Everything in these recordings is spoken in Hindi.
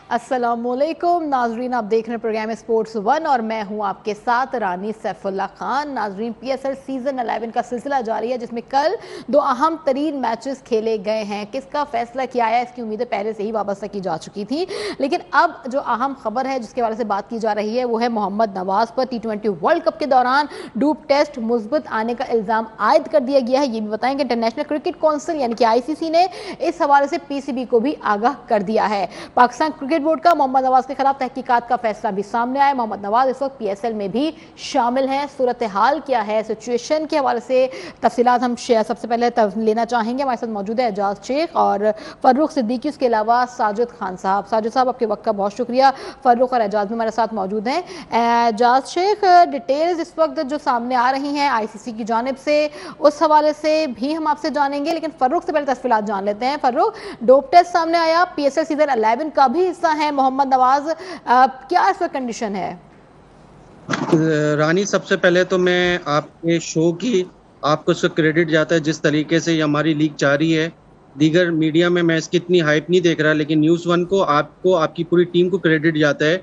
अस्सलामुअलैकुम नाजरीन, आप देख रहे हैं प्रोग्राम स्पोर्ट्स वन और मैं हूं आपके साथ रानी सैफुल्ला खान। नाजरीन, पीएसएल सीजन 11 का सिलसिला जारी है जिसमें कल दो अहम तरीन मैचेस खेले गए हैं। किसका फैसला किया है इसकी उम्मीदें पहले से ही वाबस्ता की जा चुकी थी, लेकिन अब जो अहम खबर है जिसके बारे से बात की जा रही है वो है मोहम्मद नवाज पर T20 वर्ल्ड कप के दौरान डूप टेस्ट मुस्बत आने का इल्जाम आयद कर दिया गया है। ये भी बताएंगे इंटरनेशनल क्रिकेट काउंसिल यानी कि ICC ने इस हवाले से PCB को भी आगाह कर दिया है। पाकिस्तान क्रिकेट बोर्ड का मोहम्मद नवाज के खिलाफ तहकीकात का फैसला भी सामने आया। मोहम्मद नवाज इस वक्त PSL में भी शामिल हैं। सूरत हाल क्या है, सिचुएशन के हवाले से तफसीलात हम सबसे पहले लेना चाहेंगे। हमारे साथ मौजूद है एजाज शेख और फर्रुख सिद्दीकी, उसके अलावा साजिद खान साहब। साजिद साहब, आपके वक्त का बहुत शुक्रिया। फर्रुख और एजाज भी हमारे साथ मौजूद हैं। एजाज शेख, डिटेल्स इस वक्त जो सामने आ रही हैं ICC की जानिब से, उस हवाले से भी हम आपसे जानेंगे, लेकिन फर्रुख से पहले तफसीलात जान लेते हैं। फर्रुख, डोप टेस्ट सामने आया, PSL सीजन 11 का भी हिस्सा है मोहम्मद नवाज, क्या इस वक्त कंडीशन है? रानी, सबसे पहले तो मैं आपके शो की आपको इसका क्रेडिट जाता है जिस तरीके से ये हमारी लीग जारी है। दीगर मीडिया में मैं इसकी इतनी हाइप नहीं देख रहा, लेकिन न्यूज़ वन को आपको आपकी पूरी टीम को क्रेडिट जाता है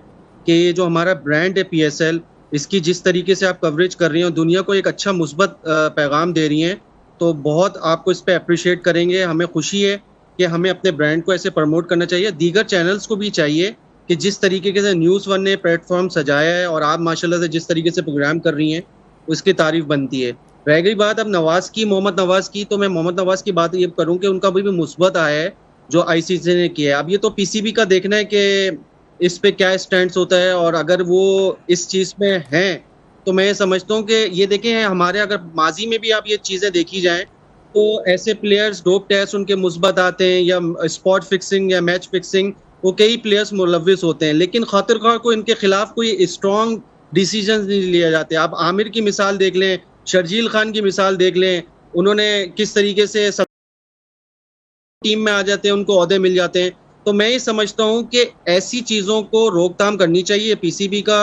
कि ये जो हमारा ब्रांड है PSL, इसकी जिस तरीके से आप कवरेज कर रही हैं और दुनिया को एक अच्छा मुस्बत पैगाम दे रही हैं, तो बहुत आपको इस पर अप्रिशिएट करेंगे। हमें खुशी है कि हमें अपने ब्रांड को ऐसे प्रमोट करना चाहिए। दीगर चैनल्स को भी चाहिए कि जिस तरीके से न्यूज़ वन ने प्लेटफॉर्म सजाया है और आप माशाल्लाह से जिस तरीके से प्रोग्राम कर रही हैं, उसकी तारीफ बनती है। रह गई बात अब नवाज़ की, मोहम्मद नवाज़ की, तो मैं मोहम्मद नवाज़ की बात ये करूँ कि उनका भी मुस्बत आया है जो ICC ने किया है। अब ये तो PCB का देखना है कि इस पे क्या स्टैंड्स होता है, और अगर वो इस चीज़ में हैं तो मैं समझता हूँ कि ये देखें, हमारे अगर माजी में भी आप ये चीज़ें देखी जाएँ तो ऐसे प्लेयर्स डोप टेस्ट उनके मुस्बत आते हैं, या स्पॉट फिक्सिंग या मैच फिक्सिंग, वो कई प्लेयर्स मुलव्विस होते हैं, लेकिन खातिरख्वाह को इनके खिलाफ कोई स्ट्रॉन्ग डिसीजन नहीं लिए जाते। आप आमिर की मिसाल देख लें, शर्जील खान की मिसाल देख लें, उन्होंने किस तरीके से टीम में आ जाते हैं, उनको ओहदे मिल जाते हैं। तो मैं ये समझता हूँ कि ऐसी चीज़ों को रोकथाम करनी चाहिए, PCB का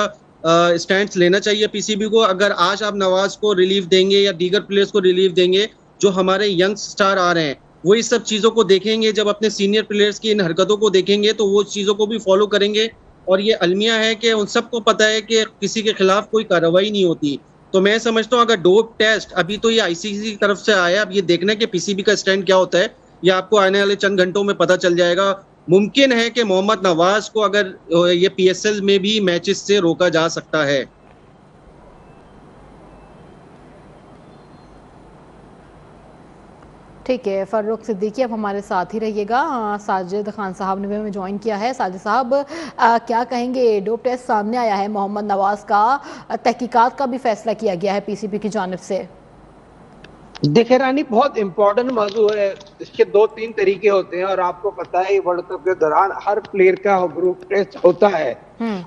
स्टैंड लेना चाहिए। PCB को अगर आज आप नवाज को रिलीफ देंगे या दीगर प्लेयर्स को रिलीफ देंगे, जो हमारे यंग स्टार आ रहे हैं, वो इस सब चीज़ों को देखेंगे, जब अपने सीनियर प्लेयर्स की इन हरकतों को देखेंगे तो वो चीज़ों को भी फॉलो करेंगे। और ये अलमिया है कि उन सबको पता है कि किसी के खिलाफ कोई कार्रवाई नहीं होती। तो मैं समझता हूँ अगर डोप टेस्ट अभी तो ये ICC की तरफ से आया, अब ये देखना है कि PCB का स्टैंड क्या होता है, ये आपको आने वाले चंद घंटों में पता चल जाएगा। मुमकिन है कि मोहम्मद नवाज को अगर ये PSL में भी मैचेस से रोका जा सकता है। ठीक है फर्रुख सिद्दीकी, अब हमारे साथ ही रहिएगा। साजिद खान साहब ने भी हमें ज्वाइन किया है। साजिद साहब, क्या कहेंगे? डोप टेस्ट सामने आया है मोहम्मद नवाज का, तहकीकात का भी फैसला किया गया है PCB की जानिब से। देखिए रानी, बहुत इम्पोर्टेंट मौजू है। इसके 2-3 तरीके होते हैं और आपको पता है वर्ल्ड कप के दौरान हर प्लेयर का ग्रुप टेस्ट होता है,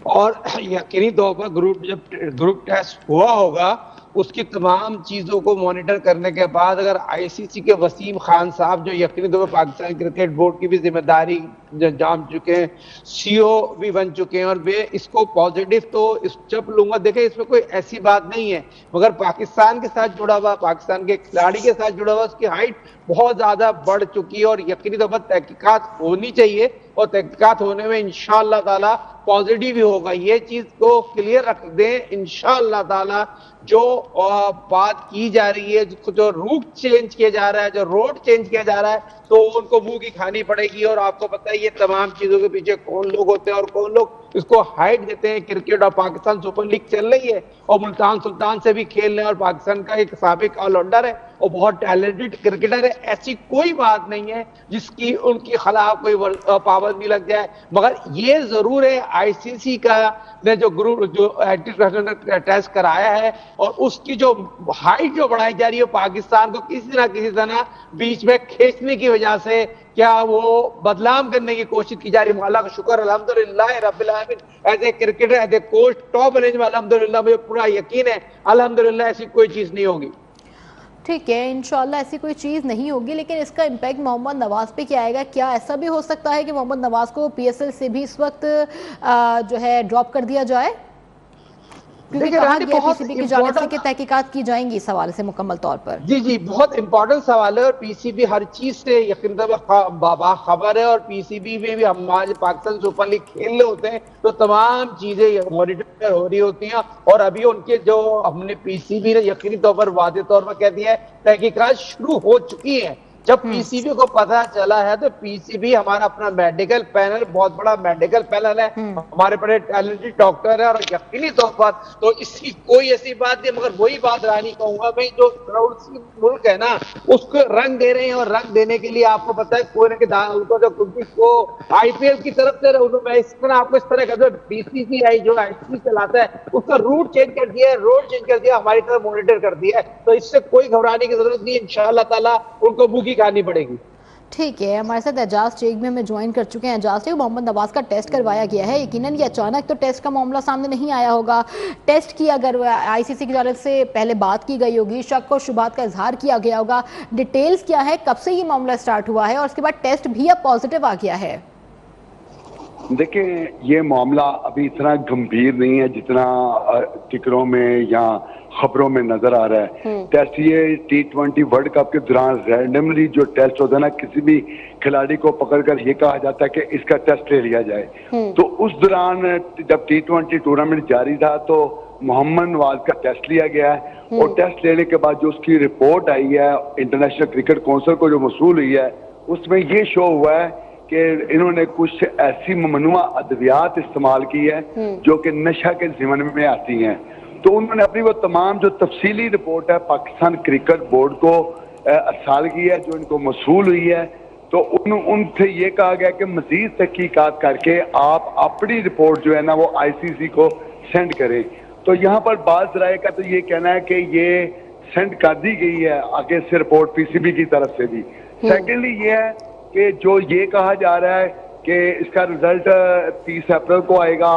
और यकीनी तौर पर जब ग्रुप टेस्ट हुआ होगा, उसकी तमाम चीजों को मॉनिटर करने के बाद अगर ICC के वसीम खान साहब, जो यकीनी तौर पर पाकिस्तान क्रिकेट बोर्ड की भी जिम्मेदारी जान चुके हैं, CEO भी बन चुके हैं, और वे इसको पॉजिटिव तो स्टेप लूंगा। देखें, इसमें कोई ऐसी बात नहीं है, मगर पाकिस्तान के साथ जुड़ा हुआ, पाकिस्तान के खिलाड़ी के साथ जुड़ा हुआ, उसकी हाइट बहुत ज्यादा बढ़ चुकी है और यकीनी तौर पर तहकीकात होनी चाहिए, और तहकीकात होने में इंशाअल्लाह ताला पॉजिटिव ही होगा। ये चीज को क्लियर रख दें इंशाअल्लाह ताला। जो बात की जा रही है, जो रूट चेंज किया जा रहा है, जो रोड चेंज किया जा रहा है, तो उनको मुंह की खानी पड़ेगी। और आपको पता है ये तमाम चीजों के पीछे कौन लोग होते हैं और कौन लोग इसको हाइट देते हैं। क्रिकेट और पाकिस्तान सुपर लीग चल रही है और मुल्तान सुल्तान से भी खेल रहे हैं, और पाकिस्तान का एक साबिक ऑलराउंडर है और बहुत टैलेंटेड क्रिकेटर है। ऐसी कोई बात नहीं है जिसकी उनके खिलाफ कोई पाबंदी लग जाए, मगर ये जरूर है ICC का ने जो ग्रुप जो टेस्ट कराया है और उसकी जो हाइट जो बढ़ाई जा रही है, पाकिस्तान को किसी ना किसी तरह बीच में खींचने की वजह से क्या वो बदनाम करने की कोशिश की जा रही है। अल्लाह का शुक्र, अल्हम्दुलिल्लाह रब्बिल आलमीन, as a cricketer, as a coach, top range में अल्हम्दुलिल्लाह मुझे पूरा यकीन है अल्हम्दुलिल्लाह ऐसी कोई चीज नहीं होगी। ठीक है, इंशाल्लाह ऐसी कोई चीज़ नहीं होगी, लेकिन इसका इम्पैक्ट मोहम्मद नवाज पे क्या आएगा? क्या ऐसा भी हो सकता है कि मोहम्मद नवाज को PSL से भी इस वक्त जो है ड्रॉप कर दिया जाए? क्योंकि कहा गया पीसीबी की जानिब से कि तहकीकात की जाएंगी इस हवाले से मुकम्मल तौर पर। जी बहुत इंपॉर्टेंट सवाल है और पीसीबी हर चीज से यकीन खबर है और पीसीबी में भी हम आज पाकिस्तान सुपर लीग खेल रहे होते हैं तो तमाम चीजें मॉनिटर हो रही होती हैं और अभी उनके जो हमने पीसीबी ने यकीनी तौर पर वादे तौर पर कह दिया है तहकीकात शुरू हो चुकी है। जब पीसीबी को पता चला है तो पीसीबी हमारा अपना मेडिकल पैनल बहुत बड़ा मेडिकल पैनल है, हमारे बड़े टैलेंटेड डॉक्टर है और यकीनी तौर पर तो इसकी कोई ऐसी बात नहीं, मगर वही बात रानी कहूंगा भाई जो मुल्क है ना उसको रंग दे रहे हैं और रंग देने के लिए आपको पता है कोई ना उनको जो को आईपीएल की तरफ से मैं इस तरह आपको इस तरह का बीसीसीआई जो आईसीसी चलाता है उसका रूट चेंज कर दिया है, रोड चेंज कर दिया, हमारी तरफ मॉनिटर कर दिया है, तो इससे कोई घबराने की जरूरत नहीं, इंशाअल्लाह ताला उनको भूखी खानी पड़ेगी। ठीक है, हमारे साथ एजाज शेख भी हमें ज्वाइन कर चुके हैं। एजाज शेख, मोहम्मद नवाज का टेस्ट करवाया गया है, यकीनन ये अचानक तो टेस्ट का मामला सामने नहीं आया होगा। टेस्ट की अगर आईसीसी की जानिब से पहले बात की गई होगी, शक और शुबात का इजहार किया गया होगा, डिटेल्स क्या है, कब से ये मामला स्टार्ट हुआ है और उसके बाद टेस्ट भी अब पॉजिटिव आ गया है? देखिए, ये मामला अभी इतना गंभीर नहीं है जितना टिकरों में या खबरों में नजर आ रहा है। टेस्ट ये T20 वर्ल्ड कप के दौरान रैंडमली जो टेस्ट होता है ना, किसी भी खिलाड़ी को पकड़कर ये कहा जाता है कि इसका टेस्ट ले लिया जाए। तो उस दौरान जब T20 टूर्नामेंट जारी था तो मोहम्मद नवाज का टेस्ट लिया गया है और टेस्ट लेने के बाद जो उसकी रिपोर्ट आई है इंटरनेशनल क्रिकेट काउंसिल को जो वसूल हुई है उसमें ये शो हुआ है कि इन्होंने कुछ ऐसी ममनुआ अद्वियात इस्तेमाल की है जो कि नशा के ज़िम्मन में आती हैं। तो उन्होंने अपनी वो तमाम जो तफसीली रिपोर्ट है पाकिस्तान क्रिकेट बोर्ड को अरसाल की है जो इनको मसूल हुई है। तो उनसे ये कहा गया कि मजीद तहकीकात करके आप अपनी रिपोर्ट जो है ना वो आईसीसी को सेंड करें। तो यहाँ पर बात राय का तो ये कहना है कि ये सेंड कर दी गई है आगे से रिपोर्ट पीसीबी की तरफ से भी। सेकेंडली ये है कि जो ये कहा जा रहा है कि इसका रिजल्ट 30 अप्रैल को आएगा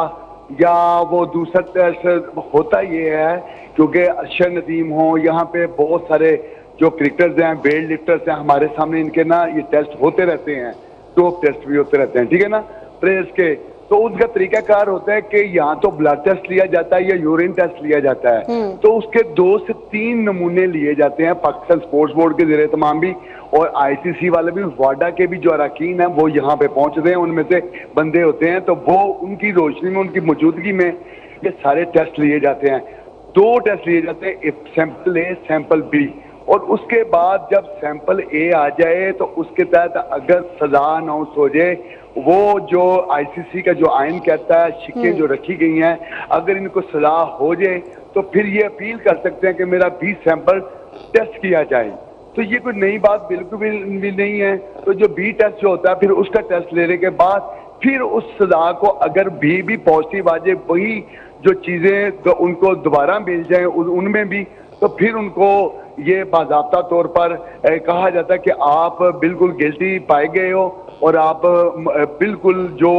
या वो दूसरा टेस्ट, होता ये है क्योंकि अरशद नदीम हो, यहाँ पे बहुत सारे जो क्रिकेटर्स हैं, वेट लिफ्टर्स हैं, हमारे सामने इनके ना ये टेस्ट होते रहते हैं, डोप टेस्ट भी होते रहते हैं, ठीक है ना, प्रेस के। तो उनका तरीकाकार होता है कि यहाँ तो ब्लड टेस्ट लिया जाता है या यूरिन टेस्ट लिया जाता है। तो उसके 2 से 3 नमूने लिए जाते हैं पाकिस्तान स्पोर्ट्स बोर्ड के ज़रिए तमाम भी, और आईसीसी वाले भी, वाडा के भी जो अरकान हैं वो यहाँ पे पहुंचते हैं, उनमें से बंदे होते हैं, तो वो उनकी रोशनी में, उनकी मौजूदगी में ये सारे टेस्ट लिए जाते हैं। 2 टेस्ट लिए जाते हैं, सैंपल ए, सैंपल बी, और उसके बाद जब सैंपल ए आ जाए तो उसके तहत अगर सजा अनाउंस हो जाए, वो जो आईसीसी का जो आइन कहता है, शिक्कें जो रखी गई हैं, अगर इनको सजा हो जाए तो फिर ये अपील कर सकते हैं कि मेरा 20 सैंपल टेस्ट किया जाए। तो ये कोई नई बात बिल्कुल भी नहीं है। तो जो बी टेस्ट जो होता है फिर उसका टेस्ट लेने के बाद फिर उस सजा को अगर भी पॉजिटिव आ जाए, वही जो चीजें तो उनको दोबारा मिल जाए उनमें भी, तो फिर उनको ये बाज़ाब्ता तौर पर कहा जाता है कि आप बिल्कुल गिल्टी पाए गए हो और आप बिल्कुल जो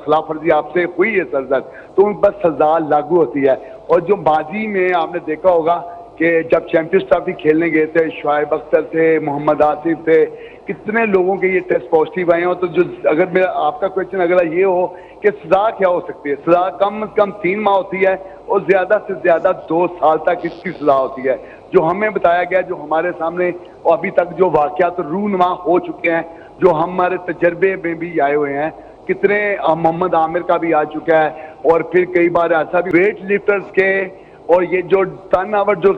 खिलाफ वर्जी आपसे हुई है सरजद, तो उन पर सजा लागू होती है। और जो माजी में आपने देखा होगा कि जब चैंपियंस ट्रॉफी खेलने गए थे, शुआइब अख्तर थे, मोहम्मद आसिफ थे, कितने लोगों के ये टेस्ट पॉजिटिव आए हो। तो जो अगर मेरा आपका क्वेश्चन अगला ये हो कि सजा क्या हो सकती है, सजा कम से कम 3 माह होती है और ज्यादा से ज्यादा 2 साल तक इसकी सजा होती है। जो हमें बताया गया, जो हमारे सामने अभी तक जो वाकयात रूनुमा हो चुके हैं, जो हमारे तजर्बे में भी आए हुए हैं, कितने मोहम्मद आमिर का भी आ चुका है, और फिर कई बार ऐसा भी वेट लिफ्टर्स के, और ये जो टर्नओवर जो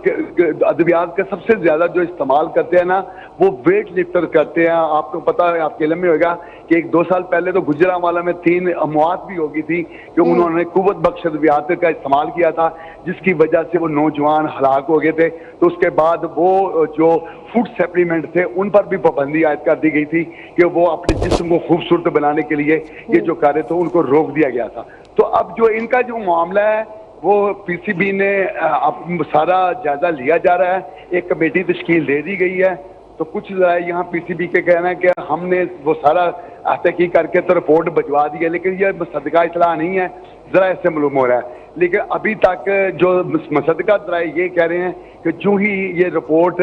अद्वियात का सबसे ज्यादा जो इस्तेमाल करते हैं ना, वो वेट लिफ्टर करते हैं। आपको पता है, आपके इल्म में होगा कि 1-2 साल पहले तो गुजरांवाला में 3 अमवात भी हो गई थी कि उन्होंने कुव्वत बख्श अद्वियात का इस्तेमाल किया था, जिसकी वजह से वो नौजवान हलाक हो गए थे। तो उसके बाद वो जो फूड सप्लीमेंट थे उन पर भी पाबंदी आयद कर दी गई थी कि वो अपने जिस्म को खूबसूरत बनाने के लिए ये जो कार्य थे उनको रोक दिया गया था। तो अब जो इनका जो मामला है वो पीसीबी ने अब सारा जायजा लिया जा रहा है, एक कमेटी तश्कील दे दी गई है। तो कुछ यहाँ पीसीबी के कहना है कि हमने वो सारा तहकीक करके तो रिपोर्ट भिजवा दी है, लेकिन ये सदका इतला नहीं है, जरा इससे मालूम हो रहा है। लेकिन अभी तक जो मसदकात राय ये कह रहे हैं कि जो ही ये रिपोर्ट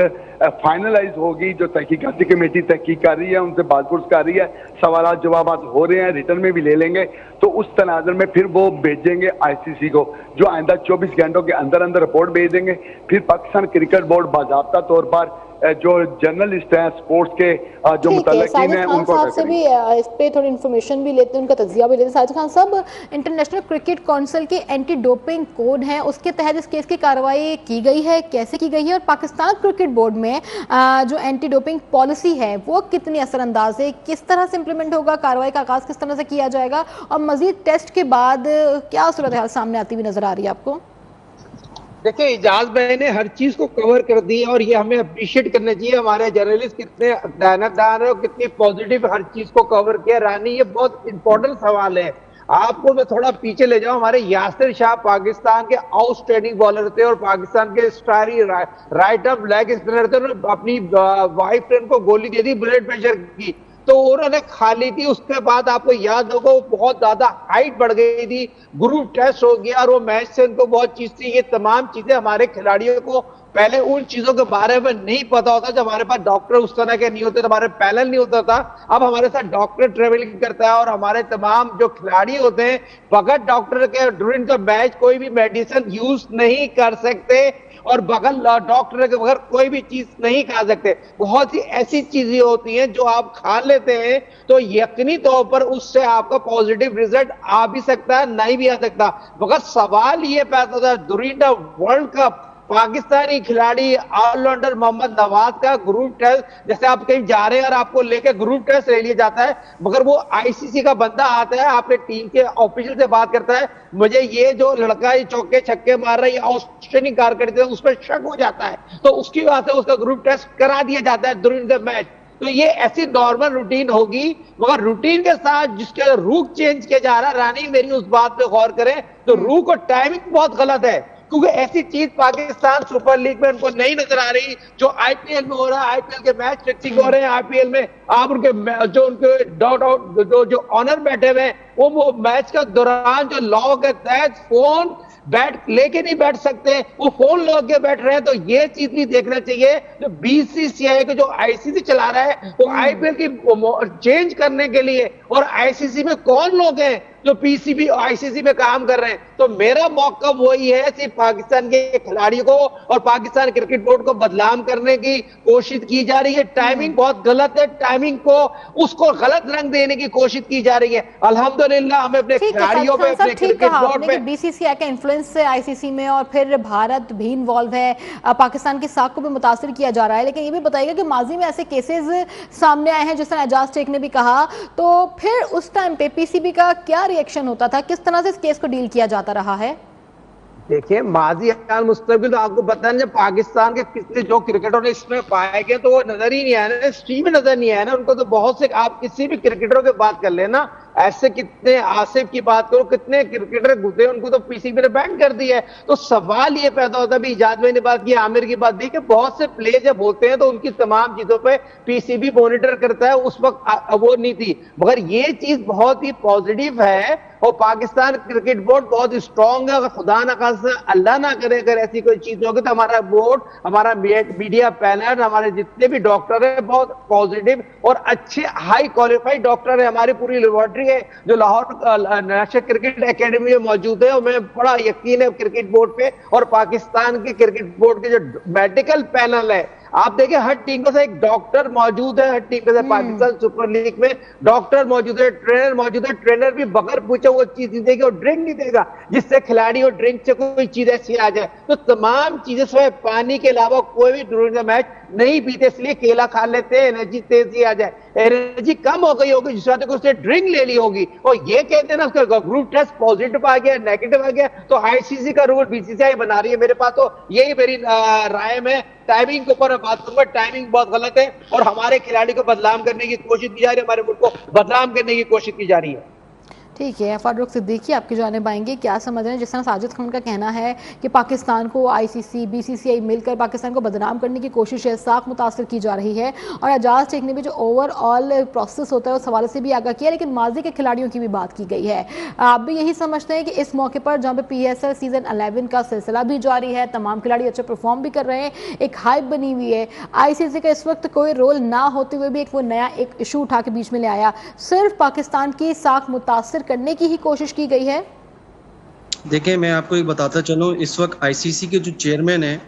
फाइनलाइज होगी, जो तहकीकाती कमेटी तहकीक कर रही है, उनसे बातपुरस कर रही है, सवाल जवाब हो रहे हैं, रिटर्न में भी ले लेंगे, तो उस तनाजर में फिर वो भेजेंगे आईसीसी को, जो आइंदा 24 घंटों के अंदर अंदर रिपोर्ट भेज देंगे। फिर पाकिस्तान क्रिकेट बोर्ड बाज़ाब्ता तौर पर जो जर्नलिस्ट हैं स्पोर्ट्स के जो मुतल्लिकीन हैं उनको से भी इस पे थोड़ी इन्फॉर्मेशन भी लेते हैं, उनका तज्जिया भी लेते हैं। साजिद खान साहब, इंटरनेशनल क्रिकेट काउंसिल के एंटी डोपिंग कोड है, उसके तहत इस केस की कार्रवाई की गई है, कैसे की गई है, और पाकिस्तान क्रिकेट बोर्ड में जो एंटी डोपिंग पॉलिसी है वो कितनी असरअंदाज है, किस तरह से इंप्लीमेंट होगा, कार्रवाई का आगाज किस तरह से किया जाएगा, और मजीद टेस्ट के बाद क्या सूरत हाल सामने आती हुई नजर आ रही है आपको? देखिए, इजाज भाई ने हर चीज को कवर कर दी है और ये हमें अप्रिशिएट करना चाहिए। हमारे जर्नलिस्ट कितने दानतदार है और कितनी पॉजिटिव हर चीज को कवर किया। रानी, ये बहुत इंपॉर्टेंट सवाल है। आपको मैं थोड़ा पीछे ले जाऊं, हमारे यासिर शाह पाकिस्तान के आउटस्टैंडिंग बॉलर थे और पाकिस्तान के starry right up leg spinner थे। अपनी वाइफ फ्रेंड को गोली दे दी ब्लड प्रेशर की, तो उन्होंने खा ली थी। उसके बाद आपको याद होगा वो बहुत ज्यादा हाइट बढ़ गई थी, ग्रुप टेस्ट हो गया और वो मैच से उनको बहुत चीज थी। ये तमाम चीजें हमारे खिलाड़ियों को पहले उन चीजों के बारे में नहीं पता होता। जब हमारे पास डॉक्टर उस तरह के नहीं होते, तो हमारे पैनल नहीं होता था। अब हमारे साथ डॉक्टर ट्रेवलिंग करता है और हमारे तमाम जो खिलाड़ी होते हैं बगैर डॉक्टर के ड्यूरिंग द मैच कोई भी मेडिसिन यूज नहीं कर सकते और बगल डॉक्टर के बगैर कोई भी चीज नहीं खा सकते। बहुत सी ऐसी चीजें होती हैं जो आप खा लेते हैं तो यकीनी तौर पर उससे आपका पॉजिटिव रिजल्ट आ भी सकता है, नहीं भी आ सकता। मगर सवाल ये पैदा होता है, during the world cup Pakistani खिलाड़ी ऑलराउंडर मोहम्मद नवाज का ग्रुप टेस्ट, जैसे आप कहीं जा रहे हैं और आपको लेके ग्रुप टेस्ट ले लिया जाता है, मगर वो आईसीसी का बंदा आता है, आपने टीम के ऑफिशियल से बात करता है, मुझे ये जो लड़का ये चौके छक्के मार रहा है, आउटस्टैंडिंग कारकर्दगी है, उस पर शक हो जाता है, तो उसकी वजह से उसका ग्रुप टेस्ट करा दिया जाता है ड्यूरिंग द मैच। तो ये ऐसी नॉर्मल रूटीन होगी, मगर रूटीन के साथ जिसके रूट चेंज किया जा रहा है। रानी, मेरी उस बात पे गौर करें तो रूट और टाइमिंग बहुत गलत है, क्योंकि ऐसी चीज पाकिस्तान सुपर लीग में उनको नहीं नजर आ रही जो आईपीएल में हो रहा है। आईपीएल के मैच फिक्सिंग हो रहे हैं, आईपीएल में आप उनके जो उनके डॉट आउट जो ऑनर बैठे हुए हैं वो मैच के दौरान जो लॉ के तहत फोन बैठ लेके नहीं बैठ सकते, वो फोन लेके बैठ रहे हैं। तो ये चीज भी देखना चाहिए। जो बीसीसीआई को जो आईसीसी चला रहा है वो आईपीएल की चेंज करने के लिए, और आईसीसी में कौन लोग हैं जो पीसीबी और आईसीसी में काम कर रहे हैं। तो मेरा मौका वही है, सिर्फ पाकिस्तान के खिलाड़ियों को और पाकिस्तान क्रिकेट बोर्ड को बदनाम करने की कोशिश की जा रही है। टाइमिंग बहुत गलत है, टाइमिंग को उसको गलत रंग देने की कोशिश की जा रही है। अल्हम्दुलिल्लाह हमें अपने खिलाड़ियों पे, अपने क्रिकेट बोर्ड पे बीसीसीआई का इन्फ्लुएंस है आईसीसी में, और फिर भारत भी इन्वॉल्व है, पाकिस्तान की साख को भी मुतासिर किया जा रहा है। लेकिन ये भी बताइएगा कि माजी में ऐसे केसेस सामने आए हैं, जिस तरह एजाज शेख ने भी कहा, तो फिर उस टाइम पे पीसीबी का क्या रिएक्शन होता था, किस तरह से इस केस को डील किया जाता रहा है? देखिए, माजी हाल मुस्तकबिल तो आपको पता है, जब पाकिस्तान के पिछले जो क्रिकेटर ने इसमें पाए गए तो वो नजर ही नहीं आया ना, स्ट्रीम में नजर नहीं आया ना उनको। तो बहुत से आप किसी भी क्रिकेटरों की बात कर लेना, ऐसे कितने आसिफ की बात करो, कितने क्रिकेटर घुसे, उनको तो पीसीबी ने बैन कर दिया है। तो सवाल ये पैदा होता है, भी इजाज भाई ने बात की, आमिर की बात दी कि बहुत से प्ले जब होते हैं तो उनकी तमाम चीजों पे पीसीबी मॉनिटर करता है, उस वक्त वो नहीं थी। मगर ये चीज बहुत ही पॉजिटिव है और पाकिस्तान क्रिकेट बोर्ड बहुत स्ट्रांग है। अगर खुदा ना खास्ता अल्लाह ना करे अगर ऐसी कोई चीज होगी तो हमारा बोर्ड, हमारा मीडिया पैनल, हमारे जितने भी डॉक्टर है बहुत पॉजिटिव और अच्छे हाई क्वालिफाइड डॉक्टर है। हमारी पूरी लेबोरेटरी है जो लाहौर नेशनल क्रिकेट एकेडमी में मौजूद है, और मैं बड़ा यकीन है क्रिकेट बोर्ड पे और पाकिस्तान के क्रिकेट बोर्ड के जो मेडिकल पैनल है। आप देखिए, हर टीम के साथ एक डॉक्टर मौजूद है, हर टीम के साथ पाकिस्तान सुपर लीग में डॉक्टर मौजूद है, ट्रेनर मौजूद है। ट्रेनर भी बगैर पूछे वो चीज नहीं देगा और ड्रिंक नहीं देगा जिससे खिलाड़ी और ड्रिंक से कोई चीज ऐसी आ जाए। तो तमाम चीजें सिवाय पानी के अलावा कोई भी ड्यूरिंग द मैच नहीं पीते, इसलिए केला खा लेते हैं, एनर्जी तेजी आ जाए। एनर्जी कम हो गई होगी जिस वजह से उसने ड्रिंक ले ली होगी और ये कहते हैं ना उसका ग्रुप टेस्ट पॉजिटिव आ गया, नेगेटिव आ गया, तो आईसीसी का रूल बीसीसीआई बना रही है। मेरे पास तो यही मेरी राय में टाइमिंग के ऊपर मैं बात करूंगा, टाइमिंग बहुत गलत है और हमारे खिलाड़ी को बदनाम करने की कोशिश की जा रही है, हमारे मुल्क को बदनाम करने की कोशिश की जा रही है। ठीक है, फारूक सिद्दीकी आपकी जानिब आएंगे, क्या समझ रहे हैं जिस तरह साजिद खान का कहना है कि पाकिस्तान को आईसीसी बीसीसीआई मिलकर पाकिस्तान को बदनाम करने की कोशिश है, साख मुतासर की जा रही है, और एजाज शेख ने भी जो ओवरऑल प्रोसेस होता है उस हवाले से भी आगाह किया, लेकिन माजी के खिलाड़ियों की भी बात की गई है। आप भी यही समझते हैं कि इस मौके पर जहाँ पे PSL सीजन 11 का सिलसिला भी जारी है, तमाम खिलाड़ी अच्छे परफॉर्म भी कर रहे हैं, एक हाइप बनी हुई है, आईसीसी का इस वक्त कोई रोल ना होते हुए भी एक वो नया एक इशू उठा के बीच में ले आया, सिर्फ पाकिस्तान की साख मुतासर करने की ही कोशिश की गई है? देखिए, मैं आपको एक बताता चलूं, इस वक्त आईसीसी के जो चेयरमैन हैं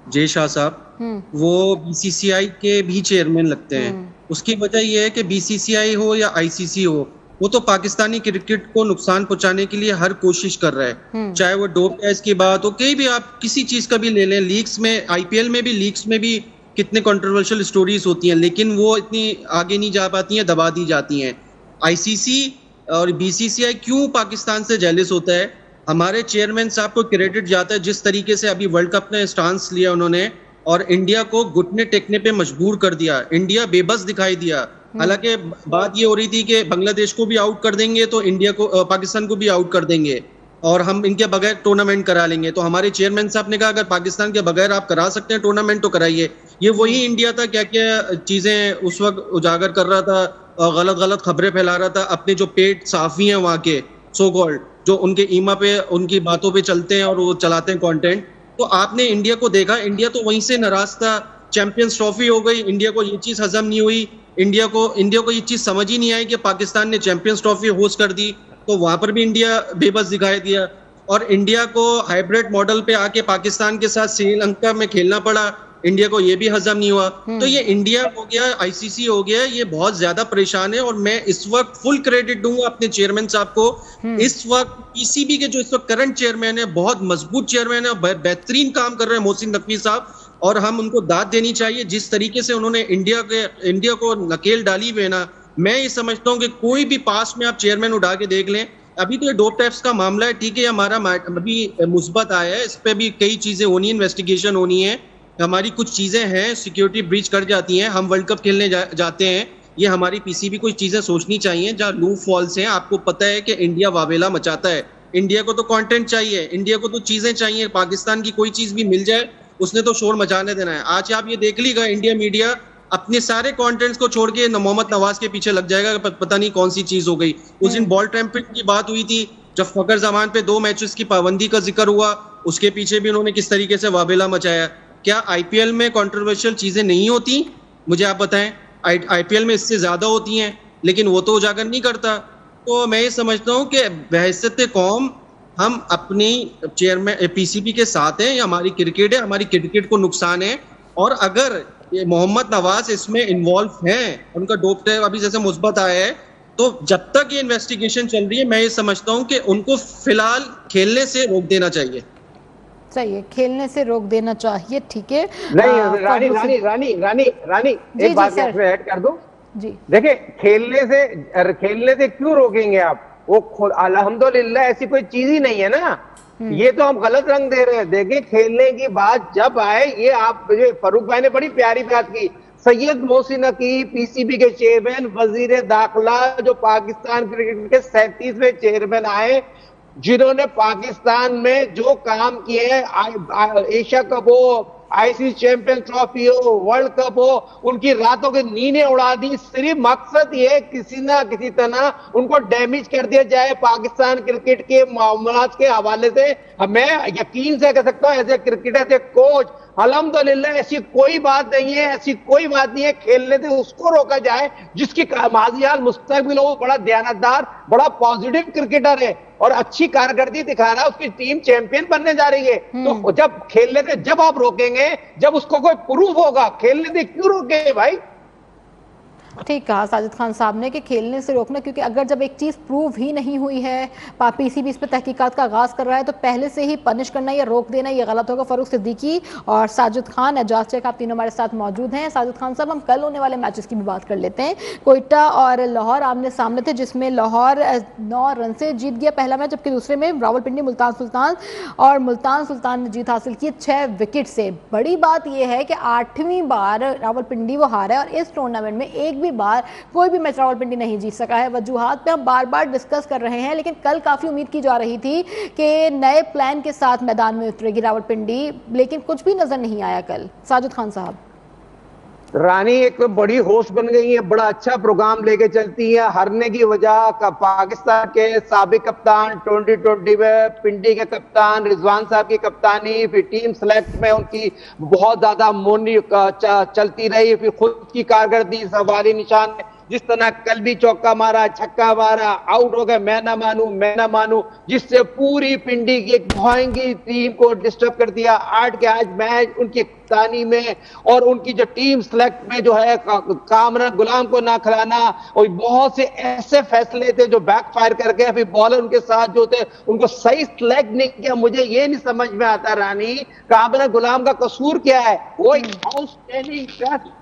जय शाह साहब, वो बीसीसीआई के भी चेयरमैन लगते हैं। उसकी वजह यह है कि बीसीसीआई हो या आईसीसी हो, वो तो पाकिस्तानी क्रिकेट को नुकसान पहुंचाने के लिए हर कोशिश कर रहा है, चाहे वो डोप टेस्ट की बात हो, कहीं भी आप किसी चीज का भी ले लें, लीग्स में, आईपीएल में भी, लीग्स में भी कितने कंट्रोवर्शियल स्टोरीज होती हैं, लेकिन वो इतनी आगे नहीं जा पाती हैं, दबा दी जाती हैं। आईसीसी और बीसीसीआई क्यों पाकिस्तान से जेलस होता है? हमारे चेयरमैन साहब को क्रेडिट जाता है जिस तरीके से अभी वर्ल्ड कप में स्टांस लिया उन्होंने और इंडिया को घुटने टेकने पे मजबूर कर दिया, इंडिया बेबस दिखाई दिया। हालांकि बात ये हो रही थी कि बांग्लादेश को भी आउट कर देंगे तो इंडिया को, पाकिस्तान को भी आउट कर देंगे और हम इनके बगैर टूर्नामेंट करा लेंगे। तो हमारे चेयरमैन साहब ने कहा अगर पाकिस्तान के बगैर आप करा सकते हैं टूर्नामेंट तो कराइए। ये वही इंडिया था, क्या क्या चीजें उस वक्त उजागर कर रहा था, गलत गलत खबरें फैला रहा था, अपने जो पेट साफी हैं वहाँ के सो कॉल्ड, जो उनके ईमा पे, उनकी बातों पे चलते हैं और वो चलाते हैं कंटेंट। तो आपने इंडिया को देखा, इंडिया तो वहीं से नाराज था, चैंपियंस ट्रॉफी हो गई, इंडिया को ये चीज हजम नहीं हुई, इंडिया को ये चीज समझ ही नहीं आई कि पाकिस्तान ने चैंपियंस ट्रॉफी होस्ट कर दी, तो वहां पर भी इंडिया बेबस दिखाई दिया। और इंडिया को हाइब्रिड मॉडल पे आके पाकिस्तान के साथ श्रीलंका में खेलना पड़ा, इंडिया को ये भी हजम नहीं हुआ। तो ये इंडिया हो गया, आईसीसी हो गया, ये बहुत ज्यादा परेशान है। और मैं इस वक्त फुल क्रेडिट दूंगा अपने चेयरमैन साहब को। इस वक्त पीसीबी के जो इस वक्त करंट चेयरमैन है, बहुत मजबूत चेयरमैन है, बेहतरीन काम कर रहे हैं मोहसिन नकवी साहब, और हम उनको दाद देनी चाहिए। जिस तरीके से उन्होंने इंडिया को नकेल डाली हुई है ना, मैं ये समझता हूँ कि कोई भी पास में आप चेयरमैन उठा के देख लें, अभी तो ये डोप टेस्ट का मामला है, ठीक है, हमारा अभी मुस्बत आया है, इस पे भी कई चीजें होनी है, इन्वेस्टिगेशन होनी है, हमारी कुछ चीजें हैं, सिक्योरिटी ब्रीच कर जाती हैं, हम वर्ल्ड कप खेलने जाते हैं, ये हमारी पीसीबी कुछ चीजें सोचनी चाहिए जहाँ लूप फॉल्स हैं। आपको पता है कि इंडिया वावेला मचाता है, इंडिया को तो कंटेंट चाहिए, इंडिया को तो चीजें चाहिए, पाकिस्तान की कोई चीज भी मिल जाए उसने तो शोर मचाने देना है। आज आप ये देख लीजिएगा, इंडिया मीडिया अपने सारे कंटेंट्स को छोड़ के मोहम्मद नवाज के पीछे लग जाएगा, पता नहीं कौन सी चीज हो गई। उस दिन बॉल ट्रैम्पिंग की बात हुई थी, जब फकर जमान पे 2 मैचेस की पाबंदी का जिक्र हुआ, उसके पीछे भी उन्होंने किस तरीके से वावेला मचाया। क्या आईपीएल में कंट्रोवर्शियल चीजें नहीं होती? मुझे आप बताएं, आईपीएल में इससे ज्यादा होती हैं, लेकिन वो तो उजागर नहीं करता। तो मैं ये समझता हूँ कि बहैसियत कौम हम अपनी चेयरमैन पीसीबी के साथ हैं, हमारी क्रिकेट है, हमारी क्रिकेट को नुकसान है। और अगर ये मोहम्मद नवाज इसमें इन्वॉल्व हैं, उनका डोप टेस्ट अभी जैसे मुस्बत आया है, तो जब तक ये इन्वेस्टिगेशन चल रही है, मैं ये समझता हूँ कि उनको फिलहाल खेलने से रोक देना चाहिए। सही है, खेलने से रोक देना चाहिए, ठीक है। नहीं, रानी एक बात मैं ऐड कर दूं जी। देखिए, खेलने से क्यों रोकेंगे आप? वो अल्हम्दुलिल्लाह ऐसी कोई चीज ही नहीं है ना, ये तो हम गलत रंग दे रहे हैं। देखिए, खेलने की बात जब आए, ये आप फारूक भाई ने बड़ी प्यारी बात की, सैयद मोहसिन नकीब पीसीबी के चेयरमैन, वजीर दाखिला जो पाकिस्तान क्रिकेट के 37वें चेयरमैन आए, जिन्होंने पाकिस्तान में जो काम किए हैं, एशिया कप हो, आईसीसी चैंपियन ट्रॉफी हो, वर्ल्ड कप हो, उनकी रातों की नींदें उड़ा दी। सिर्फ मकसद ये किसी ना किसी तरह उनको डैमेज कर दिया जाए पाकिस्तान क्रिकेट के मामलात के हवाले से। मैं यकीन से कह सकता हूं, as a cricketer, as a coach, अल्हम्दुलिल्लाह ऐसी कोई बात नहीं है, ऐसी कोई बात नहीं है। खेलने से उसको रोका जाए जिसकी माजियाल मुस्तकबिल हो, बड़ा दयानतदार, बड़ा पॉजिटिव क्रिकेटर है और अच्छी कारकर्दगी दिखा रहा है, उसकी टीम चैंपियन बनने जा रही है। तो जब खेलने से जब आप रोकेंगे, जब उसको कोई प्रूफ होगा, खेलने से क्यों रोके भाई? ठीक कहा साजिद खान साहब ने कि खेलने से रोकना, क्योंकि अगर जब एक चीज़ प्रूव ही नहीं हुई है, पीसीबी इस पर तहकीकात का आगाज़ कर रहा है, तो पहले से ही पनिश करना या रोक देना ये गलत होगा। फारूक सिद्दीकी और साजिद खान, एजाज शेख, आप तीनों हमारे साथ मौजूद हैं। साजिद खान साहब, हम कल होने वाले मैचेस की भी बात कर लेते हैं। कोयटा और लाहौर आमने सामने थे, जिसमें लाहौर 9 रन से जीत गया पहला मैच, जबकि दूसरे में रावलपिंडी मुल्तान सुल्तान, और मुल्तान सुल्तान ने जीत हासिल की 6 विकेट से। बड़ी बात यह है कि 8वीं बार रावलपिंडी वो हारा है और इस टूर्नामेंट में एक भी बार कोई भी मैच रावलपिंडी नहीं जीत सका है। वजूहात पे हम बार बार डिस्कस कर रहे हैं, लेकिन कल काफ़ी उम्मीद की जा रही थी कि नए प्लान के साथ मैदान में उतरेगी रावलपिंडी, लेकिन कुछ भी नज़र नहीं आया कल। साजिद खान साहब, रानी एक बड़ी होस्ट बन गई है, बड़ा अच्छा प्रोग्राम लेके चलती है। हारने की वजह का पाकिस्तान के साबिक कप्तान 2020 में पिंडी के कप्तान रिजवान साहब की कप्तानी, फिर टीम सेलेक्ट में उनकी बहुत ज्यादा मोनी चलती रही, फिर खुद की कारकर्दगी सवाली निशान, जिस तरह कल भी चौका मारा, छक्का मारा, आउट हो गए, मैं ना मानू, जिससे पूरी पिंडी की एक भाएंगी टीम को डिस्टर्ब कर दिया। 8 के आज मैच उनकी कप्तानी में और उनकी जो टीम सेलेक्ट में जो है कामरान गुलाम को ना खिलाना, और बहुत से ऐसे फैसले थे जो बैकफायर कर गए। फिर बॉलर उनके साथ जो थे उनको सही सेलेक्ट नहीं किया। मुझे ये नहीं समझ में आता रानी, कामरान गुलाम का कसूर क्या है? वो एक आउटस्टैंडिंग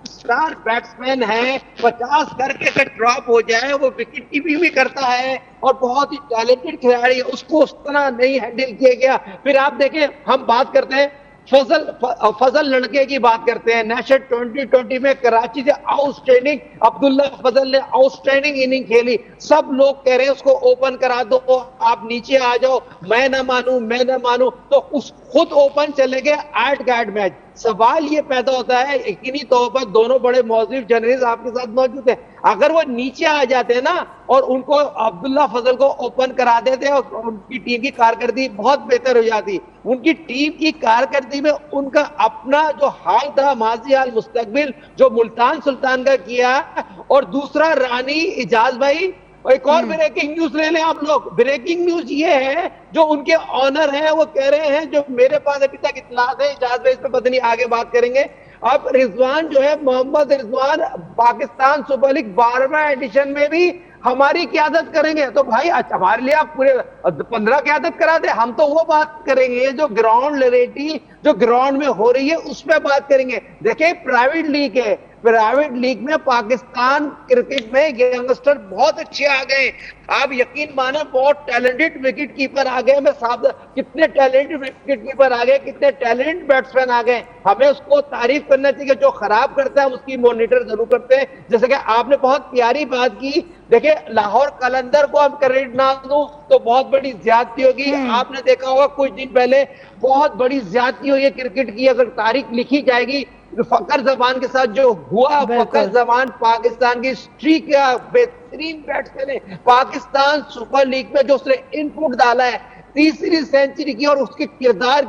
स्टार बैट्समैन है, 50 करके अगर ड्रॉप हो जाए, वो विकेट कीपिंग भी करता है और बहुत ही टैलेंटेड खिलाड़ी है, उसको उस तरह नहीं हैंडल किया गया। फिर आप देखें, हम बात करते हैं फजल लड़के की बात करते हैं, नेशनल 2020 में कराची से आउटस्टैंडिंग अब्दुल्ला फजल ने आउटस्टैंडिंग इनिंग खेली। सब लोग कह रहे हैं उसको ओपन करा दो, आप नीचे आ जाओ, मैं ना मानू, तो उस खुद ओपन चले गए 8 का 8 मैच। सवाल ये पैदा होता है, यकीनी तौर पर दोनों बड़े मौजूद जर्नलिस्ट आपके साथ मौजूद है, अगर वो नीचे आ जाते ना और उनको अब्दुल्ला फजल को ओपन करा देते और उनकी टीम की कारकर्दगी बहुत बेहतर हो जाती। उनकी टीम की कारकर्दगी में उनका अपना जो हाल था, माजी हाल मुस्तकबिल, जो मुल्तान सुल्तान का किया। और दूसरा रानी इजाज भाई, एक और ब्रेकिंग न्यूज ले लें आप लोग। ब्रेकिंग न्यूज ये है, जो उनके ऑनर हैं वो कह रहे हैं, जो मेरे पास अभी तक इत्तलात है, इजाज भाई इस पे पता नहीं आगे बात करेंगे, अब रिजवान जो है, मोहम्मद रिजवान पाकिस्तान सुपर लीग 12वां एडिशन में भी हमारी क्यादत करेंगे। तो भाई हमारे लिए आप पूरे 15 क्यादत करा दे, हम तो वो बात करेंगे जो ग्राउंड रियलिटी जो ग्राउंड में हो रही है उस पर बात करेंगे। देखिए, प्राइवेट लीग है, प्राइवेट लीग में पाकिस्तान क्रिकेट में यंगस्टर बहुत अच्छे आ गए। आप यकीन माने, बहुत टैलेंटेड विकेट कीपर आ गए। मैं साहब, कितने टैलेंटेड विकेट कीपर आ गए, कितने टैलेंटेड बैट्समैन आ गए। हमें उसको तारीफ करना चाहिए, जो खराब करता है उसकी मॉनिटर जरूर करते हैं। जैसे कि आपने बहुत प्यारी बात की, देखिए लाहौर कलंदर को हम क्रेडिट ना दूं तो बहुत बड़ी ज्यादती होगी। आपने देखा होगा कुछ दिन पहले बहुत बड़ी ज्यादती हुई है क्रिकेट की, अगर तारीख लिखी जाएगी। फकर जमान के साथ जो हुआ, फकर जमान पाकिस्तान की स्ट्रीक का बेहतरीन बैट्समैन है, पाकिस्तान सुपर लीग में जो उसने इनपुट डाला है, तीसरी सेंचुरी की, और उसके किरदार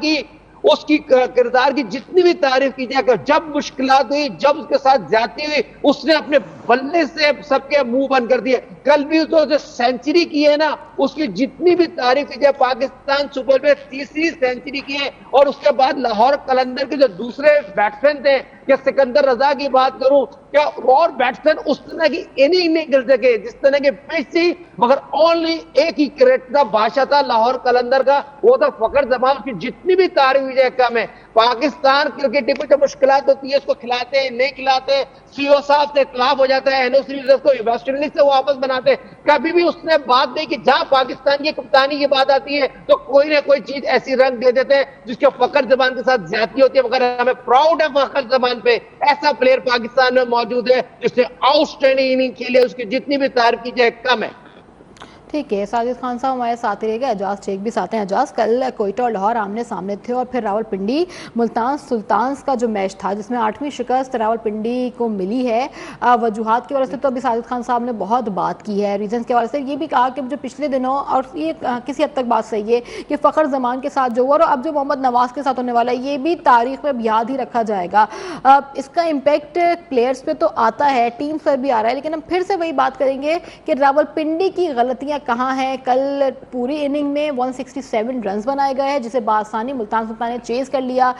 की जितनी भी तारीफ की जाए, जब मुश्किलात हुई, जब उसके साथ ज्यादती हुई, उसने अपने बल्ले से सबके मुंह बंद कर दिए। कल भी उसने जो सेंचुरी की है ना, उसकी जितनी भी तारीफ की जाए, पाकिस्तान सुपर में तीसरी सेंचुरी की है। और उसके बाद लाहौर कलंदर के जो दूसरे बैट्समैन थे, क्या सिकंदर रजा की बात करूं, क्या और बैट्समैन उस तरह की इनिंग नहीं कर सके जिस तरह के पिच थी, मगर ओनली एक ही क्रिकेट का बादशाह था लाहौर कलंदर का, वो था फकर जमान। की जितनी भी तारीफ हुई जाए कम है। पाकिस्तान क्रिकेट टीम में जब मुश्किलात होती है, उसको खिलाते हैं, नहीं खिलाते, सीओ साहब से इख्तिलाफ हो जाता है, एनओसी को वेस्ट इंडीज से वापस बनाते हैं। कभी भी उसने बात नहीं कि जहां पाकिस्तान की कप्तानी की बात आती है तो कोई ना कोई चीज ऐसी रंग दे देते हैं जिसके फकर जमान के साथ ज्यादती होती है। मगर हमें प्राउड है फकर जमान पे, ऐसा प्लेयर पाकिस्तान में मौजूद है जिसने आउटस्टैंडिंग इनिंग खेली है, उसकी जितनी भी तारीफ की जाए कम है। ठीक है, साजिद खान साहब हमारे साथ ही रहेगा, एजाज शेख भी साथ हैं। एजाज, कल कोयटा और लाहौर आमने सामने थे और फिर रावलपिंडी मुल्तान सुल्तान्स का जो मैच था जिसमें 8वीं शिकस्त रावलपिंडी को मिली है, वजूहात की वजह से तो अभी साजिद खान साहब ने बहुत बात की है, रीजंस के वजह से ये भी कहा कि जो पिछले दिनों, और ये किसी हद तक बात सही है कि फ़खर जमान के साथ जो हुआ और अब जो मोहम्मद नवाज के साथ होने वाला है, ये भी तारीख में याद ही रखा जाएगा। इसका इम्पैक्ट प्लेयर्स पे तो आता है, टीम पर भी आ रहा है, लेकिन हम फिर से वही बात करेंगे कि रावलपिंडी की गलतियाँ कहाँ है। कल पूरी इनिंग में 167 रन बनाए गए हैं, जिसे बासानी मुल्तान सुल्तान ने चेज कर लिया।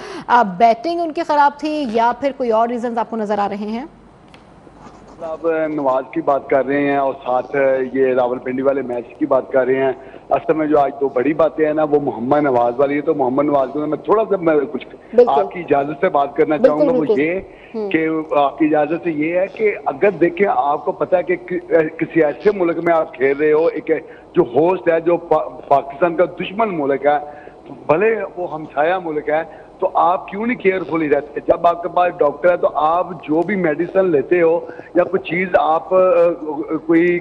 बैटिंग उनकी खराब थी या फिर कोई और रीजंस आपको नजर आ रहे हैं? आप नवाज की बात कर रहे हैं और साथ ये रावलपिंडी वाले मैच की बात कर रहे हैं। असल में जो आज दो बड़ी बातें हैं ना, वो मोहम्मद नवाज वाली है। तो मोहम्मद नवाज को मैं थोड़ा सा कुछ आपकी इजाजत से बात करना चाहूंगा। वो ये कि आपकी इजाजत से ये है कि अगर देखें, आपको पता है कि किसी ऐसे मुल्क में आप खेल रहे हो, एक जो होस्ट है जो पाकिस्तान का दुश्मन मुल्क है, भले वो हमसाया मुल्क है, तो आप क्यों नहीं केयरफुली रहते? जब आपके पास डॉक्टर है तो आप जो भी मेडिसिन लेते हो या कुछ चीज आप कोई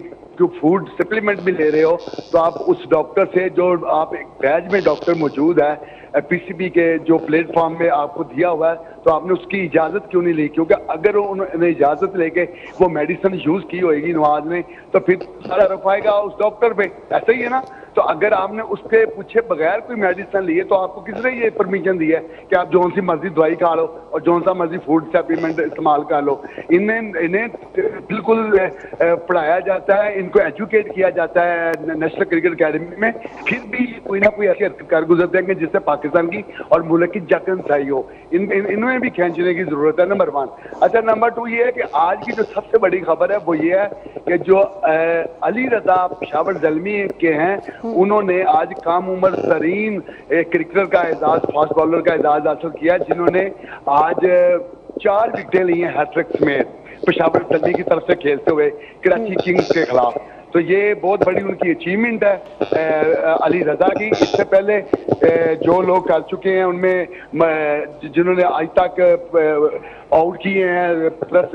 फूड सप्लीमेंट भी ले रहे हो तो आप उस डॉक्टर से, जो आप एक बैच में डॉक्टर मौजूद है पीसीबी के जो प्लेटफॉर्म में आपको दिया हुआ है, तो आपने उसकी इजाजत क्यों नहीं ली? क्योंकि अगर उन्होंने इजाजत लेके वो मेडिसिन यूज की होगी नवाज ने, तो फिर सारा रफ आएगा उस डॉक्टर पे। ऐसा ही है ना? तो अगर आपने उसके पूछे बगैर कोई मेडिसिन ली है तो आपको किसने ये परमिशन दी है कि आप जो सी मर्जी दवाई खा लो और जो सा मर्जी फूड सप्लीमेंट इस्तेमाल कर लो? इन्हें बिल्कुल पढ़ाया जाता है, इनको एजुकेट किया जाता है नेशनल क्रिकेट अकेडमी में, फिर भी कोई ना कोई ऐसी हरकत कर गुजरते हैं जिससे पाकिस्तान की और मुल्क की जकन सही हो। इनमें भी खींचने की जरूरत है, नंबर 1। अच्छा, नंबर 2 ये है कि आज की जो सबसे बड़ी खबर है वो ये है कि जो अली रजा पेशावर ज़ल्मी के हैं, उन्होंने आज कम उम्र तरीन क्रिकेटर का एजाज, फास्ट बॉलर का एजाज हासिल किया, जिन्होंने आज 4 विकेटें ली हैं हैट्रिक में पेशावर ज़ल्मी की तरफ से खेलते हुए कराची किंग्स के खिलाफ। तो ये बहुत बड़ी उनकी अचीवमेंट है अली रजा की। इससे पहले जो लोग कर चुके हैं उनमें जिन्होंने आज तक आउट किए हैं प्लस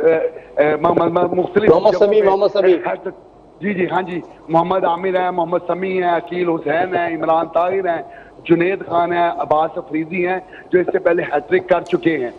मुख्तलिफ जी हाँ जी, मोहम्मद आमिर है, मोहम्मद समी है, अकील हुसैन है, इमरान ताहिर है, जुनेद खान है, अब्बास अफरीदी हैं, जो इससे पहले हैट्रिक कर चुके हैं।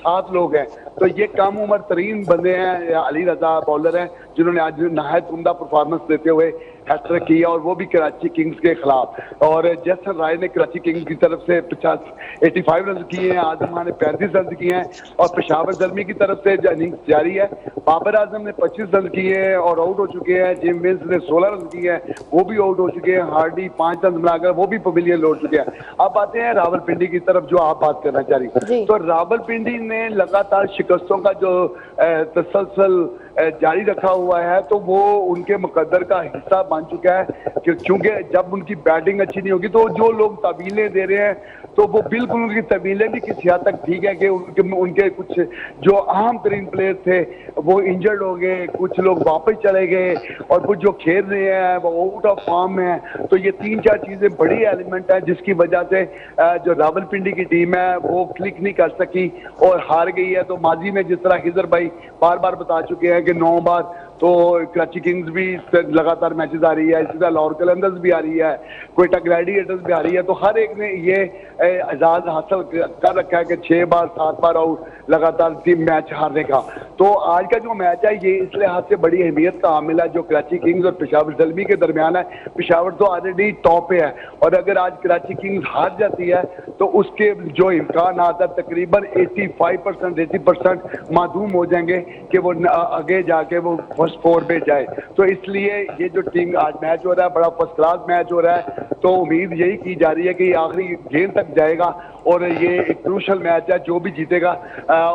7 लोग हैं। तो ये कम उम्र तरीन बंदे हैं, अली रजा बॉलर हैं, जिन्होंने आज नहायत उम्दा परफॉर्मेंस देते हुए हैट्रिक किया, और वो भी कराची किंग्स के खिलाफ। और जैसन राय ने कराची किंग्स की तरफ से 85 रन किए हैं, आजम खान ने 35 रन किए हैं, और पेशावर ज़ल्मी की तरफ से इनिंग्स जारी है। बाबर आजम ने 25 रन किए हैं और आउट हो चुके हैं। जिम विल्स ने 16 रन किए हैं, वो भी आउट हो चुके हैं। हार्डी 5 रन बनाकर वो भी पवेलियन लौट चुके हैं। अब आते हैं रावलपिंडी की तरफ, जो आप बात करना चाह रही। तो रावलपिंडी ने लगातार शिकस्तों का जो तसलसल जारी रखा हुआ है, तो वो उनके मुकद्दर का हिस्सा बन चुका है, क्योंकि जब उनकी बैटिंग अच्छी नहीं होगी तो जो लोग तवीलें दे रहे हैं तो वो बिल्कुल उनकी तवीलें भी किसी हद तक ठीक है कि उनके कुछ जो अहम तरीन प्लेयर थे वो इंजर्ड हो गए, कुछ लोग वापस चले गए, और कुछ जो खेल रहे हैं वो आउट ऑफ फॉर्म है। तो ये 3-4 चीजें बड़ी एलिमेंट है जिसकी वजह से जो रावलपिंडी की टीम है वो क्लिक नहीं कर सकी और हार गई है। तो माजी में जिस तरह खिजर भाई बार बार बता चुके हैं कि 9 बार तो कराची किंग्स भी लगातार मैचेस आ रही है, इसी तरह लाहौर कलंदर्स भी आ रही है, क्वेटा ग्लैडिएटर्स भी आ रही है। तो हर एक ने ये एजाज हासिल कर रखा है कि 6 बार 7 बार आउट लगातार 3 मैच हारने का। तो आज का जो मैच है ये इस लिहाज से बड़ी अहमियत का हामिल है जो कराची किंग्स और पेशावर ज़ल्मी के दरमियान है। पेशावर तो ऑलरेडी टॉप पे है, और अगर आज कराची किंग्स हार जाती है तो उसके जो इम्कान आता है तकरीबन 85% 80% मादूम हो जाएंगे कि वो आगे जाके वो फर्स्ट 4 पे जाए। तो इसलिए ये जो टीम आज मैच हो रहा है बड़ा फर्स्ट क्लास मैच हो रहा है। तो उम्मीद यही की जा रही है कि आखिरी गेंद तक जाएगा, और ये एक क्रूशल मैच है, जो भी जीतेगा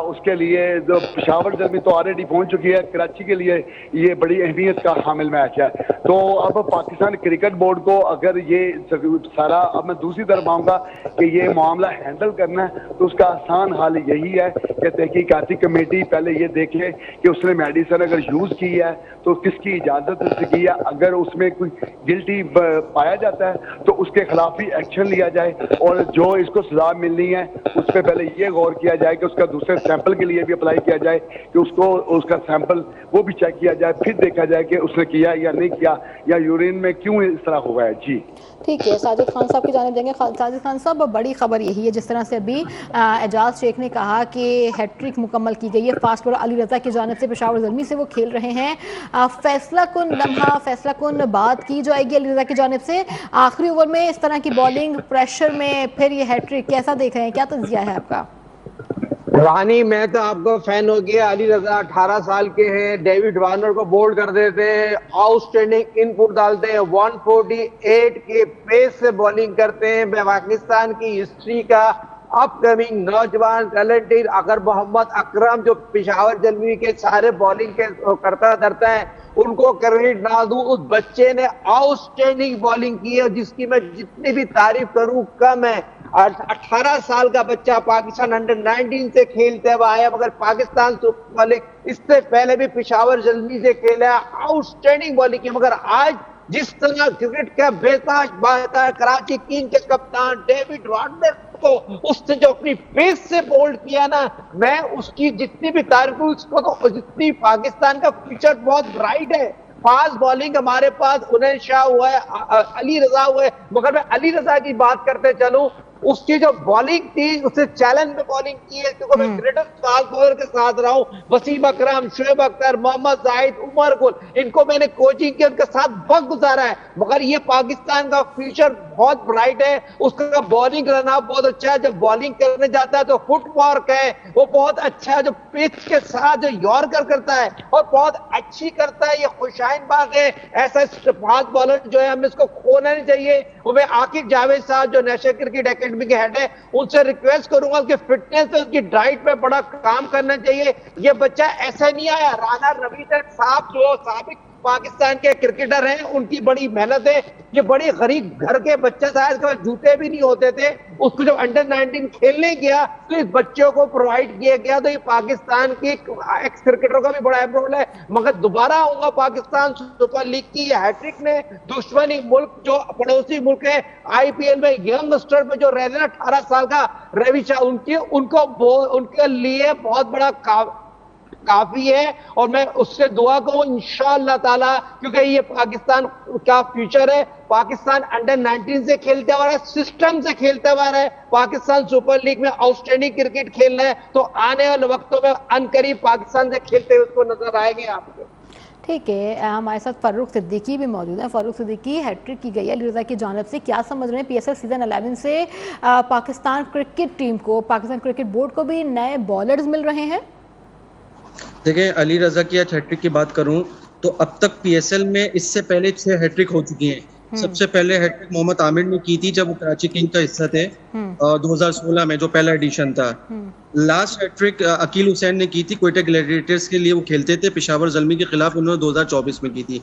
उसके लिए जो पेशावर ज़ल्मी तो ऑलरेडी पहुंच चुकी है, कराची के लिए ये बड़ी अहमियत का हामिल मैच है। तो अब पाकिस्तान क्रिकेट बोर्ड को अगर ये सारा, अब मैं दूसरी तरफ आऊँगा कि ये मामला हैंडल करना है, तो उसका आसान हल यही है कि तहकीकाती कमेटी पहले ये देखे कि उसने मेडिसिन अगर यूज़ की है तो किसकी इजाज़त से की है। अगर उसमें कोई गिल्टी पाया जाता है तो उसके खिलाफ भी एक्शन लिया जाए, और जो इसको सजा मिलनी है उस पर पहले ये गौर किया जाए कि उसका दूसरे सैंपल के लिए भी अप्लाई किया जाए, कि उसको उसका सैंपल वो भी चेक किया जाए, फिर देखा जाए कि उसने किया या नहीं किया, या यूरिन में क्यों इस तरह हुआ है। जी ठीक है, साजिद खान साहब की जानिब देंगे। साजिद खान साहब, बड़ी खबर यही है जिस तरह से अभी एजाज शेख ने कहा कि हैट्रिक मुकम्मल की गई है फास्ट बॉलर अली रजा की जानिब से, पेशावर ज़ल्मी से वो खेल रहे हैं। फैसला कुन लम्हा, फैसला कुन बात की जाएगी अली रजा की जानिब से आखिरी ओवर में, इस तरह की बॉलिंग प्रेशर में फिर ये हैट्रिक कैसा देख रहे हैं, क्या तज़किया है आपका? रानी, मैं तो आपका फैन हो गया। अली रजा 18 साल के हैं, डेविड वार्नर को बोल्ड कर देते हैं, आउटस्टैंडिंग इनपुट डालते हैं, 148 के पेस से बॉलिंग करते हैं। पाकिस्तान की हिस्ट्री का अपकमिंग नौजवान टैलेंटेड अगर मोहम्मद अकरम, जो पेशावर ज़ल्मी के सारे बॉलिंग के करता धरता है, उनको क्रेडिट ना दूं, उस बच्चे ने आउटस्टैंडिंग बॉलिंग की है, जिसकी मैं जितनी भी तारीफ करूं कम है। 18 साल का बच्चा पाकिस्तान अंडर-19 से खेलते हुए आया, मगर पाकिस्तान सुपर लीग इससे पहले भी पेशावर ज़ल्मी से खेला, आउटस्टैंडिंग बॉलिंग की। मगर आज जिस तरह क्रिकेट का बेताज कराची किंग के कप्तान डेविड वार्नर उसको, उसने जो अपनी पेस से बोल्ड किया ना, मैं उसकी जितनी भी तारीफ हूं, उसको तो जितनी पाकिस्तान का फ्यूचर बहुत ब्राइट है। फास्ट बॉलिंग हमारे पास उनैन शाह हुआ है, अली रजा हुआ है, मगर मैं अली रजा की बात करते चलूं, उसकी जो बॉलिंग थी उसने चैलेंज में बॉलिंग की है, क्योंकि मैं ग्रेटर फास्ट बॉलर के साथ रहा हूं, वसीम अकरम, शोएब अख्तर, मोहम्मद जाहिद, उमर गुल, इनको मैंने कोचिंग की, उनके साथ वक्त गुजारा है, मगर ये पाकिस्तान का फ्यूचर बहुत ब्राइट है। उसका बॉलिंग रन बहुत अच्छा है, जब बॉलिंग करने जाता है तो फुटवर्क है वो बहुत अच्छा है, जो पिच के साथ जो यॉर्कर करता है और बहुत अच्छी करता है, ये खुशाइन बात है। ऐसा फास्ट बॉलर जो है हमें इसको खोना नहीं चाहिए। वो मैं आकिब जावेद साहब जो नेशनल क्रिकेट एकेडमी के हेड है, उनसे रिक्वेस्ट करूंगा कि फिटनेस पे, उसकी डाइट पे बड़ा काम करना चाहिए। ये बच्चा ऐसे नहीं आया। राणा रविंद्र साहब जो साबिक पाकिस्तान के क्रिकेटर हैं, उनकी बड़ी मेहनत है। ये बड़ी गरीब घर के बच्चे, शायद के पास जूते भी नहीं होते थे, उसको जब अंडर 19 खेलने गया तो इस बच्चों को प्रोवाइड किया गया। तो ये पाकिस्तान की एक्स क्रिकेटरों का भी बड़ा अहम रोल है। मगर दोबारा होगा पाकिस्तान सुपर लीग की हैट्रिक ने दुश्मनी मुल्क जो पड़ोसी मुल्क है, आईपीएल में यंगस्टर में जो रह रहे 18 साल का रवि शाह, उनके लिए बहुत बड़ा काफी है। और मैं उससे दुआ करूं इंशाअल्लाह ताला, क्योंकि ये पाकिस्तान का फ्यूचर है। पाकिस्तान अंडर 19 से खेलते हुआ है, सिस्टम से खेलते हुआ है, पाकिस्तान सुपर लीग में आउटस्टैंडिंग क्रिकेट खेल रहे हैं, तो आने वाले वक्तों में अनकरीब पाकिस्तान से खेलते हुए उसको नजर आएंगे आपको। ठीक है, हमारे साथ फारूक सिद्दीकी भी मौजूद है। फारूक सिद्दीकी, हैट्रिक की गई है अली रजा की जानिब से, क्या समझ रहे हैं पीएसएल सीजन 11 से पाकिस्तान क्रिकेट टीम को, पाकिस्तान क्रिकेट बोर्ड को भी नए बॉलर्स मिल रहे हैं? देखिए, अली रजा की आज हैट्रिक की बात करूं तो अब तक पीएसएल में इससे पहले 6 हैट्रिक हो चुकी हैं। सबसे पहले हैट्रिक मोहम्मद आमिर ने की थी जब वो कराची किंग का हिस्सा थे 2016 में, जो पहला एडिशन था। लास्ट हैट्रिक अकील हुसैन ने की थी, क्वेटा ग्लैडिएटर्स के लिए वो खेलते थे, पेशावर ज़ल्मी के खिलाफ उन्होंने 2024 में की थी।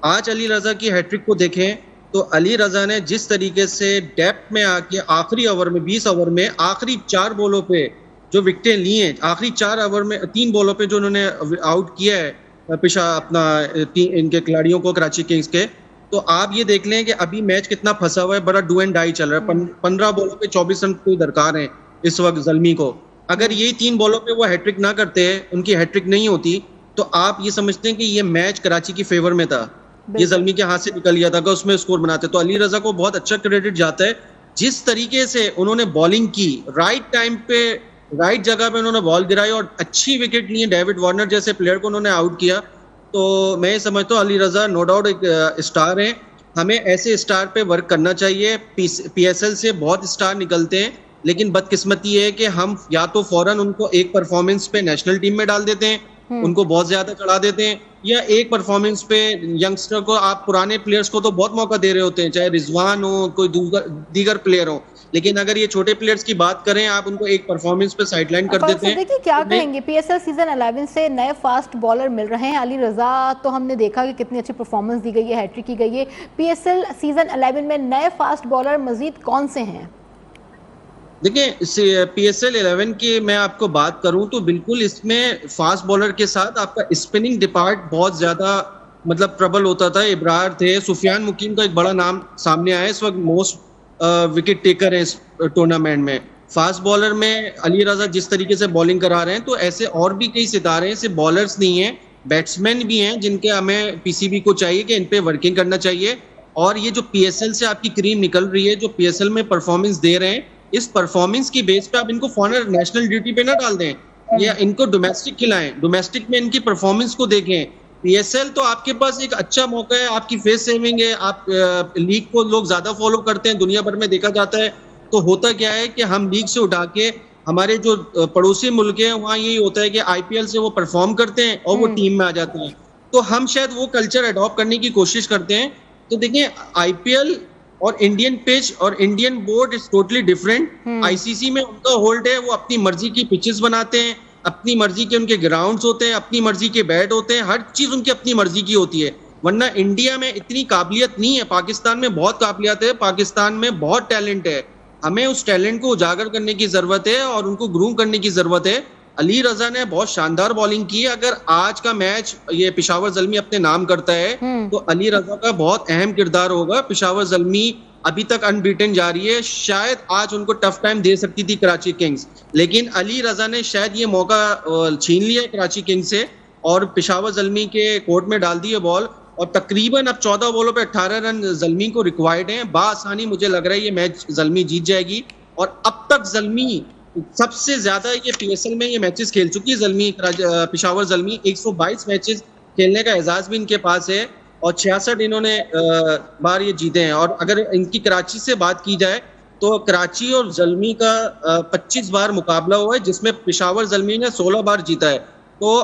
आज अली रजा की हैट्रिक को देखें तो अली रजा ने जिस तरीके से डेप्थ में आके आखिरी ओवर में 20 ओवर में आखिरी 4 बॉलों पे जो विकेटें ली हैं, आखिरी 4 ओवर में 3 बॉलों पे जो उन्होंने आउट किया है इनके खिलाड़ियों को, कराची किंग्स के, तो आप ये देख लें कि अभी मैच कितना फंसा हुआ है, बड़ा डू एंड डाई चल रहा है। 15 बॉलों पे 24 रन कोई दरकार है इस वक्त ज़ल्मी को। अगर ये 3 बॉलों पे वो हैट्रिक ना करते, उनकी हैट्रिक नहीं होती, तो आप ये समझते हैं कि ये मैच कराची की फेवर में था, ये ज़ल्मी के हाथ से निकल गया था, अगर उसमें स्कोर बनाते। तो अली रजा को बहुत अच्छा क्रेडिट जाता है, जिस तरीके से उन्होंने बॉलिंग की, राइट टाइम पे राइट जगह पे उन्होंने बॉल गिराई और अच्छी विकेट ली है। डेविड वार्नर जैसे प्लेयर को उन्होंने आउट किया। तो मैं समझता हूँ अली रजा नो डाउट एक स्टार है, हमें ऐसे स्टार पे वर्क करना चाहिए। पीएसएल से बहुत स्टार निकलते हैं, लेकिन बदकिस्मती है कि हम या तो फौरन उनको एक परफॉर्मेंस पे नेशनल टीम में डाल देते हैं, उनको बहुत ज्यादा चढ़ा देते हैं, या एक परफॉर्मेंस पे यंगस्टर को, आप पुराने प्लेयर्स को तो बहुत मौका दे रहे होते हैं, चाहे रिजवान हो, कोई दीगर प्लेयर हो, लेकिन अगर ये छोटे प्लेयर्स की बात करें, आप उनको एक परफॉर्मेंस पे साइडलाइन कर देते हैं। देखिए क्या कहेंगे, पीएसएल सीजन 11 से नए फास्ट बॉलर मिल रहे हैं। अली रजा तो हमने देखा कि कितनी अच्छी परफॉर्मेंस दी गई है, हैट्रिक की गई है। पीएसएल सीजन 11 में नए फास्ट बॉलर मजीद कौन से हैं? देखिए, पीएसएल 11 की मैं आपको बात करूं तो बिल्कुल इसमें फास्ट बॉलर के साथ आपका स्पिनिंग डिपार्ट बहुत ज्यादा मतलब ट्रबल होता था। इब्रार थे, सुफियान मुकीम का एक बड़ा नाम सामने आया, इस वक्त मोस्ट विकेट टेकर है इस टूर्नामेंट में। फास्ट बॉलर में अली रजा जिस तरीके से बॉलिंग करा रहे हैं, तो ऐसे और भी कई सितारे हैं, सिर्फ बॉलर्स नहीं हैं, बैट्समैन भी हैं, जिनके हमें पीसीबी को चाहिए कि इन पे वर्किंग करना चाहिए। और ये जो पीएसएल से आपकी क्रीम निकल रही है, जो पीएसएल में परफॉर्मेंस दे रहे हैं, इस परफॉर्मेंस की बेस पे आप इनको फॉरन नेशनल ड्यूटी पे ना डाल दें, या इनको डोमेस्टिक खिलाएं, डोमेस्टिक में इनकी परफॉर्मेंस को देखें। पीएसएल तो आपके पास एक अच्छा मौका है, आपकी फेस सेविंग है, आप लीग को लोग ज्यादा फॉलो करते हैं, दुनिया भर में देखा जाता है। तो होता क्या है कि हम लीग से उठा के हमारे जो पड़ोसी मुल्क हैं, वहाँ यही होता है कि आईपीएल से वो परफॉर्म करते हैं और वो टीम में आ जाते हैं। तो हम शायद वो कल्चर अडॉप्ट करने की कोशिश करते हैं। तो देखिए, आईपीएल और इंडियन पिच और Indian board is totally different. ICC में उनका होल्ड है, वो अपनी मर्जी की पिचेस बनाते हैं, अपनी मर्जी के उनके ग्राउंड्स होते हैं, अपनी मर्जी के बैट होते हैं, हर चीज उनकी अपनी मर्जी की होती है। वरना इंडिया में इतनी काबिलियत नहीं है, पाकिस्तान में बहुत काबिलियत है, पाकिस्तान में बहुत टैलेंट है। हमें उस टैलेंट को उजागर करने की जरूरत है और उनको ग्रूम करने की जरूरत है। अली रजा ने बहुत शानदार बॉलिंग की। अगर आज का मैच ये पेशावर ज़ल्मी अपने नाम करता है, तो अली रजा का बहुत अहम किरदार होगा। पेशावर ज़ल्मी अभी तक अनबीटन जा रही है। शायद आज उनको टफ टाइम दे सकती थी कराची किंग्स, लेकिन अली रजा ने शायद ये मौका छीन लिया कराची किंग्स से और पेशावर ज़ल्मी के कोर्ट में डाल दी है बॉल, और तकरीबन अब 14 बॉलों पे 18 रन ज़ल्मी को रिक्वायर्ड हैं। बाआसानी मुझे लग रहा है ये मैच ज़ल्मी जीत जाएगी, और अब तक ज़ल्मी सबसे ज्यादा ये पीएसएल में ये मैचेस खेल चुकी है ज़ल्मी, पेशावर ज़ल्मी 122 मैचेस खेलने का एजाज भी इनके पास है, और 66 इन्होंने बार ये जीते हैं। और अगर इनकी कराची से बात की जाए तो कराची और ज़ल्मी का 25 बार मुकाबला हुआ है, जिसमें पेशावर ज़ल्मी ने 16 बार जीता है। तो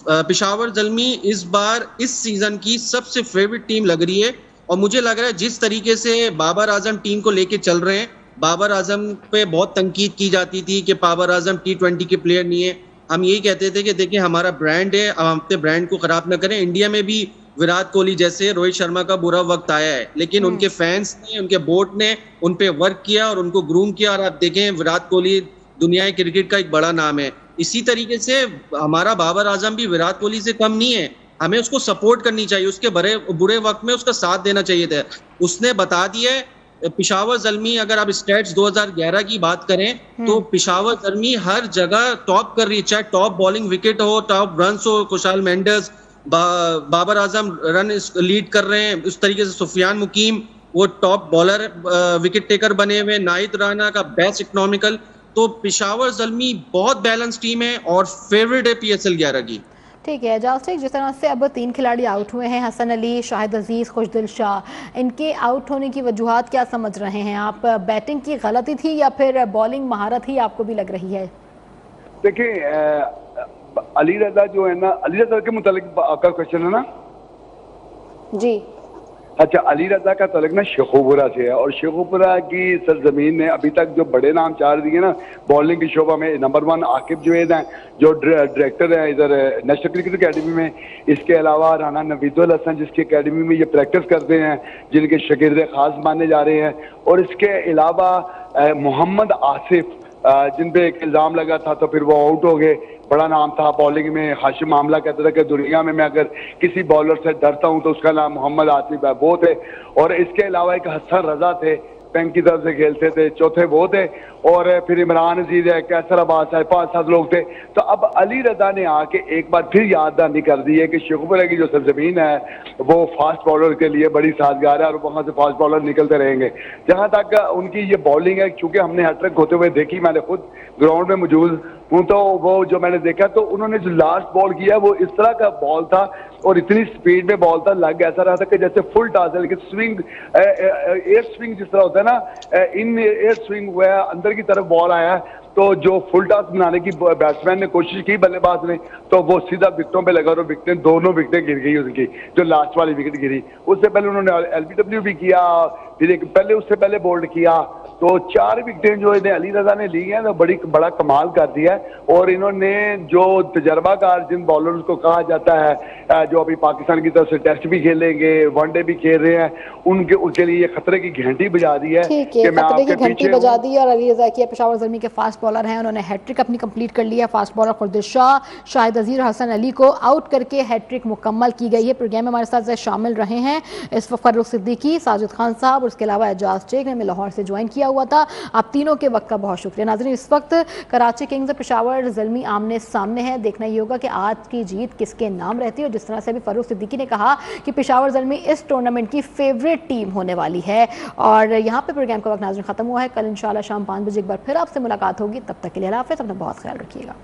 पेशावर ज़ल्मी इस बार इस सीजन की सबसे फेवरेट टीम लग रही है, और मुझे लग रहा है जिस तरीके से बाबर आजम टीम को लेके चल रहे हैं, बाबर आजम पे बहुत तनकीद की जाती थी कि बाबर आजम T20 के प्लेयर नहीं है। हम यही कहते थे कि देखिए हमारा ब्रांड है, अब हम अपने ब्रांड को खराब ना करें। इंडिया में भी विराट कोहली जैसे, रोहित शर्मा का बुरा वक्त आया है, लेकिन उनके फैंस ने, उनके बोर्ड ने उन पे वर्क किया और उनको ग्रूम किया, और आप देखें विराट कोहली दुनिया क्रिकेट का एक बड़ा नाम है। इसी तरीके से हमारा बाबर आजम भी विराट कोहली से कम नहीं है, हमें उसको सपोर्ट करनी चाहिए, उसके बुरे वक्त में उसका साथ देना चाहिए था। उसने बता दिया है। पेशावर ज़ल्मी, अगर आप स्टैट्स 2011 की बात करें तो पेशावर ज़ल्मी हर जगह टॉप कर रही है, चाहे टॉप बॉलिंग विकेट हो, टॉप रन्स हो, Khushal Mendes, Babar Azam run lead कर रहे हैं, उस तरीके से सुफियान मुकीम वो टॉप बॉलर विकेट टेकर बने हुए, नाहिद राना का बेस्ट इकोनॉमिकल। तो पेशावर ज़ल्मी बहुत बैलेंस टीम है और फेवरेट है PSL 11 की। ठीक है जास्टिक, जिस तरह से अब 3 खिलाड़ी आउट हुए हैं, हसन अली, शाहिद अजीज़, खुशदिल शाह, इनके आउट होने की वजूहात क्या समझ रहे हैं आप? बैटिंग की गलती थी या फिर बॉलिंग महारत ही आपको भी लग रही है? देखिए अली रजा जो है ना, अली रजा के मुतालिक आपका क्वेश्चन है ना जी? अच्छा, अली रजा का तलक ना शेखुपुरा से है, और शेखुपुरा की सरजमीन ने अभी तक जो बड़े नाम चार दिए ना बॉलिंग की शोबा में, नंबर 1 आकिब जुवैद हैं जो डायरेक्टर हैं इधर नेशनल क्रिकेट अकेडमी में, इसके अलावा राना नवीदुल हसन जिसकी अकेडमी में ये प्रैक्टिस करते हैं, जिनके शागिर्द खास माने जा रहे हैं, और इसके अलावा मोहम्मद आसिफ जिन पे एक इल्ज़ाम लगा था तो फिर वो आउट हो गए, बड़ा नाम था बॉलिंग में। हाशिम मामला कहता था कि दुनिया में मैं अगर किसी बॉलर से डरता हूं तो उसका नाम मोहम्मद आसिफ है, वो थे। और इसके अलावा एक हसन रजा थे, बैंक की तरफ से खेलते थे, चौथे वो थे, और फिर इमरान अजीज है, कैसर अब्बास है, 5-7 लोग थे। तो अब अली रजा ने आके एक बार फिर याद दहानी कर दी है कि शेखुपुरा की जो सरजमीन है वो फास्ट बॉलर के लिए बड़ी साजगार है, और वहां से फास्ट बॉलर निकलते रहेंगे। जहां तक उनकी ये बॉलिंग है, चूंकि हमने हैट्रिक होते हुए देखी, मैंने खुद ग्राउंड में मौजूद हूं, तो वो जो मैंने देखा तो उन्होंने जो लास्ट बॉल किया वो इस तरह का बॉल था और इतनी स्पीड में बॉल था, लग ऐसा रहा था कि जैसे फुल टॉस है, लेकिन स्विंग एयर स्विंग जिस तरह होता है ना, इन एयर स्विंग हुआ है, अंदर की तरफ बॉल आया है, तो जो फुल टॉस बनाने की बैट्समैन ने कोशिश की बल्लेबाज ने, तो वो सीधा विकेटों पे लगा और विकेटें दोनों विकेटें गिर गई उनकी, जो लास्ट वाली विकेट गिरी। उससे पहले उन्होंने LBW भी किया, फिर एक पहले उससे पहले बोल्ड किया, तो 4 विकेटें जो इन्हें अली रजा ने ली हैं तो बड़ा कमाल कर दिया है। और इन्होंने जो तजर्बाकार जिन बॉलर्स को कहा जाता है जो अभी पाकिस्तान की तरफ से टेस्ट भी खेलेंगे, वनडे भी खेल रहे हैं, उनके लिए खतरे की घंटी बजा दी है कि मैं आपके घंटी बजा दी। और अली रजा की पेशावर ज़ल्मी के फास्ट बॉलर हैं, उन्होंने हैट्रिक अपनी कंप्लीट कर लिया। फास्ट बॉलर खुशदिल शाह, शाहिद अजीज़, हसन अली को आउट करके हैट्रिक मुकम्मल की गई है। प्रोग्राम में हमारे साथ शामिल रहे हैं इस वक्त फर्रुख सिद्दीकी, साजिद खान साहब और उसके अलावा एजाज शेख ने लाहौर से ज्वाइन किया हुआ था। आप तीनों के वक्त का बहुत शुक्रिया। नाज़रीन, इस वक्त कराची किंग्स और पेशावर ज़ल्मी आमने सामने है। देखना ये होगा कि आज की जीत किसके नाम रहती है। और जिस तरह से अभी फर्रुख सिद्दीकी ने कहा कि पेशावर ज़ल्मी इस टूर्नामेंट की फेवरेट टीम होने वाली है। और यहाँ पे प्रोग्राम का वक्त नाज़रीन खत्म हुआ है। कल इंशाल्लाह शाम 5 बजे एक बार फिर आपसे मुलाकात होगी। तब तक के लिए अल्लाह हाफ़िज़, अपना बहुत ख्याल रखिएगा।